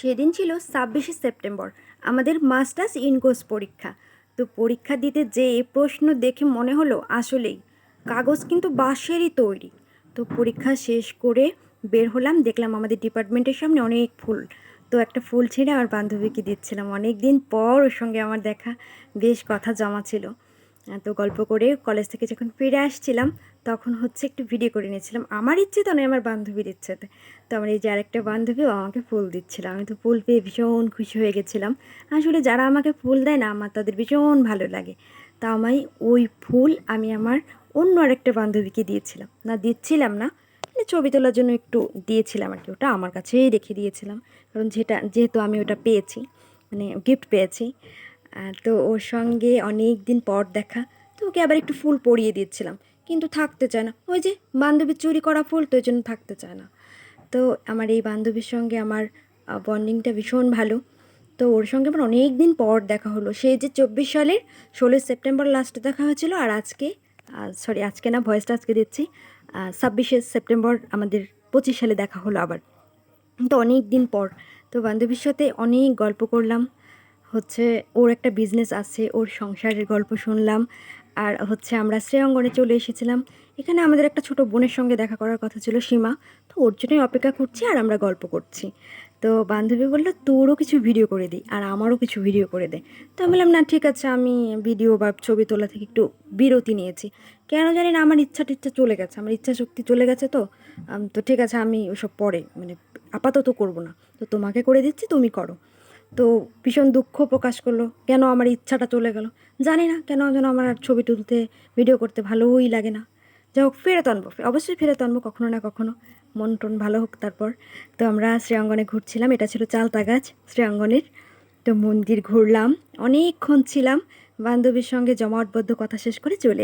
সেদিন ছিল 26শে সেপ্টেম্বর, আমাদের মাস্টার্স ইনকোর্স পরীক্ষা। তো পরীক্ষা দিতে যেয়ে প্রশ্ন দেখে মনে হলো আসলেই কাগজ কিন্তু বাঁশেরই তৈরি। তো পরীক্ষা শেষ করে বের হলাম, দেখলাম আমাদের ডিপার্টমেন্টের সামনে অনেক ফুল। তো একটা ফুল ছিঁড়ে আমার বান্ধবীকে দিচ্ছিলাম, অনেক দিন পর ওর সঙ্গে আমার দেখা, বেশ কথা জমা ছিল। তো গল্প করে কলেজ থেকে যখন ফিরে আসছিলাম তখন একটু ভিডিও করে নিয়েছিলাম, আমার ইচ্ছে তো নয়, আমার বান্ধবীর ইচ্ছেতে। তো আমার এই যে আরেকটা বান্ধবী, ও আমাকে ফুল দিচ্ছিল, আমি তো ফুল পেয়ে ভীষণ খুশি হয়ে গেছিলাম। আসলে যারা আমাকে ফুল দেয় না, আমার তাদের ভীষণ ভালো লাগে। তা ওই ফুল আমি আমার অন্য আরেকটা বান্ধবীকে দিয়েছিলাম, দিচ্ছিলাম না, মানে ছবি তোলার জন্য একটু দিয়েছিলাম আর কি। ওটা আমার কাছেই রেখে দিয়েছিলাম, কারণ যেহেতু আমি ওটা পেয়েছি, মানে গিফট পেয়েছি। তো ওর সঙ্গে অনেক দিন পর দেখা, তো ওকে আবার একটু ফুল পরিয়ে দিচ্ছিলাম, কিন্তু থাকতে চায় না। ওই যে বান্ধবীর চুরি করা ফুল, তো ওই জন্য থাকতে চায় না। তো আমার এই বান্ধবীর সঙ্গে আমার বন্ডিংটা ভীষণ ভালো। তো ওর সঙ্গে আমার অনেক দিন পর দেখা হলো, সেই যে 24 সালের 16 সেপ্টেম্বর লাস্টে দেখা হয়েছিল, আর আজকে সরি আজকে না, ভয়েসটা আজকে দিচ্ছি, 26শে সেপ্টেম্বর আমাদের 25 সালে দেখা হলো আবার। তো অনেক দিন পর। তো বান্ধবীর সাথে অনেক গল্প করলাম, ওর একটা বিজনেস আছে, ওর সংসারের গল্প শুনলাম। আর আমরা শ্রেয়ঙ্গনে চলে এসেছিলাম। এখানে আমাদের একটা ছোট বোনের সঙ্গে দেখা করার কথা ছিল, সীমা। তো ওর জন্যই অপেক্ষা করছি আর আমরা গল্প করছি। তো বান্ধবী বলল তোরও কিছু ভিডিও করে দিই আর আমারও কিছু ভিডিও করে দে। তো আমি বললাম না, ঠিক আছে, আমি ভিডিও বা ছবি তোলা থেকে একটু বিরতি নিয়েছি। কেন জানি না, আমার ইচ্ছা টিচ্ছা চলে গেছে, আমার ইচ্ছা শক্তি চলে গেছে। তো তো ঠিক আছে, আমি ওসব পরে, মানে আপাতত করব না। তো তোমাকে করে দিচ্ছি, তুমি করো। তো ভীষণ দুঃখ প্রকাশ করলো, কেন আমার ইচ্ছাটা চলে গেল। জানি না কেন যেন আমার আর ছবি তুলতে, ভিডিও করতে ভালোই লাগে না। যাই হোক, ফেরত আনবো, অবশ্যই ফেরত আনবো কখনো না কখনো, মন টন ভালো হোক তারপর। তো আমরা শ্রেয়াঙ্গনে ঘুরছিলাম, এটা ছিল চালতা গাছ শ্রেয়াঙ্গনের। তো মন্দির ঘুরলাম, অনেকক্ষণ ছিলাম, বান্ধবীর সঙ্গে জমাটবদ্ধ কথা শেষ করে চলে